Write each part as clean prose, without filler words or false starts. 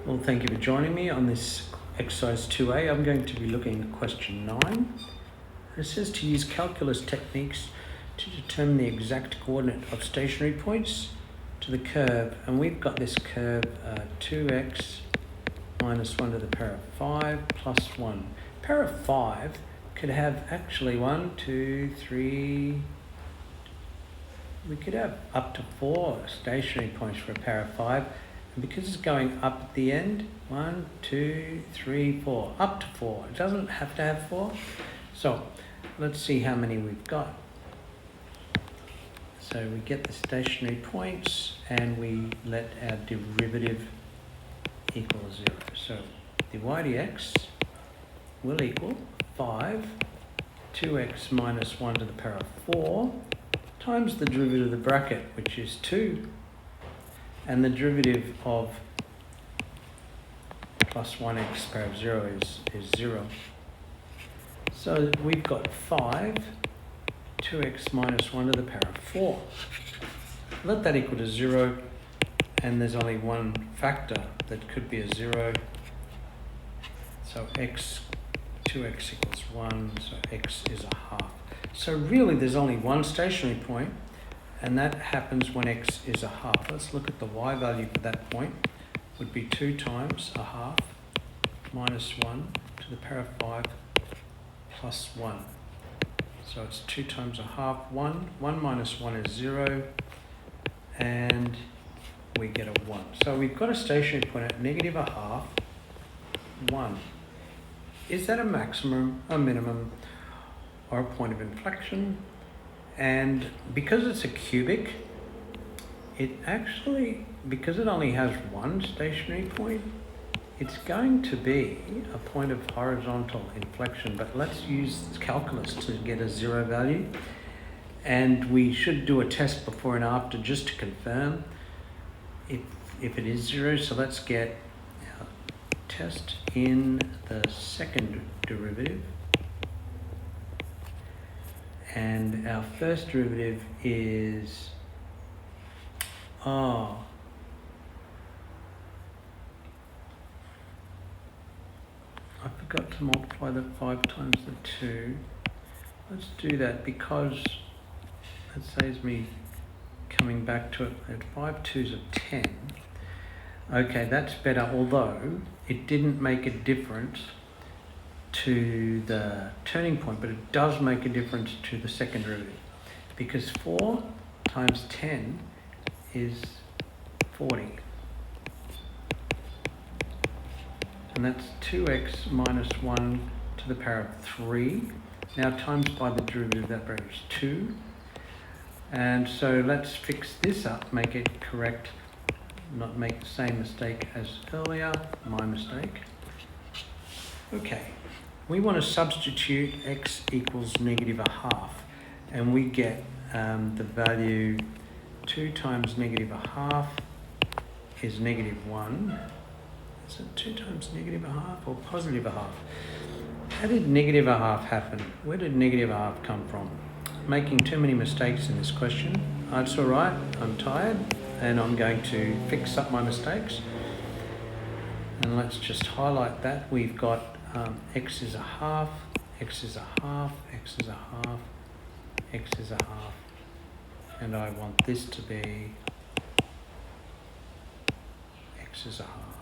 Well, thank you for joining me on this exercise 2A. I'm going to be looking at question 9. It says to use calculus techniques to determine the exact coordinate of stationary points to the curve. And we've got this curve 2x minus 1 to the power of 5 plus 1. Power of 5 could have actually 1, 2, 3... We could have up to 4 stationary points for a power of 5. And because it's going up at the end, 1, 2, 3, 4, up to 4. It doesn't have to have 4. So let's see how many we've got. So we get the stationary points and we let our derivative equal 0. So dy dx will equal 5, 2x minus 1 to the power of 4 times the derivative of the bracket, which is 2. And the derivative of plus 1x power of 0 is 0. So we've got 5, 2x minus 1 to the power of 4. Let that equal to 0, and there's only one factor that could be a 0. So 2x equals 1, so x is a half. So really there's only one stationary point, and that happens when x is a half. Let's look at the y value for that point. Would be 2 times a half minus 1 to the power of 5 plus 1. So it's 2 times a half, 1. 1 minus 1 is 0, and we get a 1. So we've got a stationary point at negative a half, 1. Is that a maximum, a minimum, or a point of inflection? And because it's a cubic, it actually, because it only has one stationary point, it's going to be a point of horizontal inflection. But let's use calculus to get a 0 value. And we should do a test before and after just to confirm if it is 0. So let's get our test in the second derivative. And our first derivative is, I forgot to multiply the 5 times the 2. Let's do that because that saves me coming back to it at 5 2s of 10. Okay, that's better, although it didn't make a difference to the turning point, but it does make a difference to the second derivative, because 4 times 10 is 40, and that's 2x minus 1 to the power of 3, now times by the derivative of that bracket is 2, and so let's fix this up, make it correct, not make the same mistake as earlier, my mistake. Okay. We want to substitute x equals negative a half, and we get the value 2 times negative a half is negative 1. Is it 2 times negative a half or positive a half? How did negative a half happen? Where did negative a half come from? Making too many mistakes in this question. It's all right, I'm tired, and I'm going to fix up my mistakes. And let's just highlight that. We've got x is a half, x is a half, x is a half, x is a half, and I want this to be x is a half.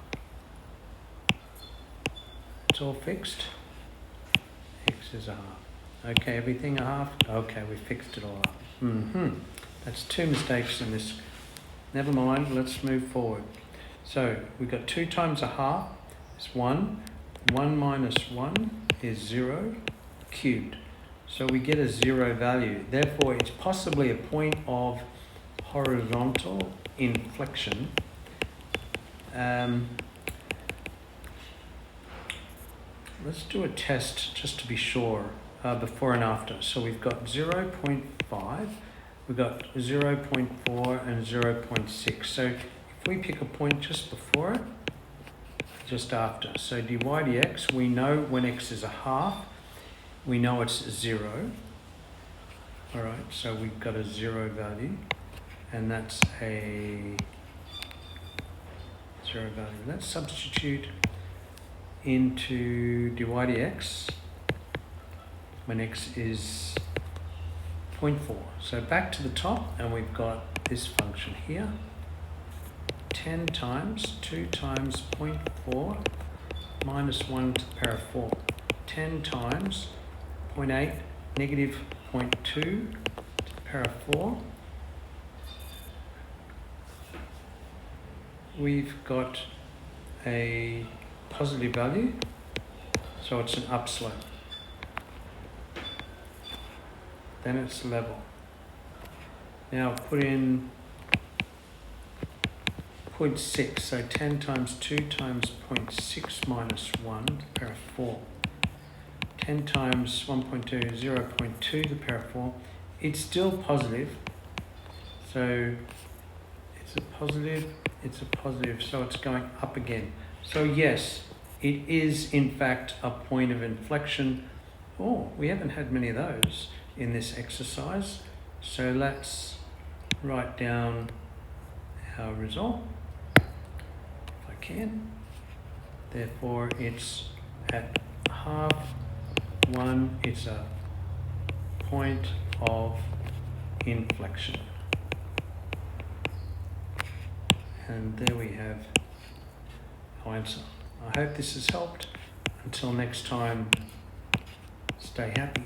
It's all fixed. X is a half. Okay, everything a half? Okay, we fixed it all up. That's 2 mistakes in this. Never mind, let's move forward. So we've got 2 times a half is 1. 1 minus 1 is 0 cubed. So we get a 0 value. Therefore, it's possibly a point of horizontal inflection. Let's do a test just to be sure before and after. So we've got 0.5, we've got 0.4 and 0.6. So if we pick a point just before it, just after. So dy dx, we know when x is a half, we know it's 0. All right, so we've got a 0 value, and that's a zero value. Let's substitute into dy dx when x is 0.4. So back to the top, and we've got this function here. 10 times 2 times 0.4 minus 1 to the power of 4. 10 times 0.8 negative 0.2 to the power of 4. We've got a positive value, so it's an upslope. Then it's level. Now put in 0.6, so 10 times 2 times 0.6 minus 1 to the power of 4. 10 times 1.2, 0.2 to the power of 4. It's still positive, so it's a positive, so it's going up again. So yes, it is in fact a point of inflection. Oh, we haven't had many of those in this exercise, so let's write down our result if I can. Therefore it's at half 1, it's a point of inflection. And there we have our answer. I hope this has helped. Until next time, stay happy.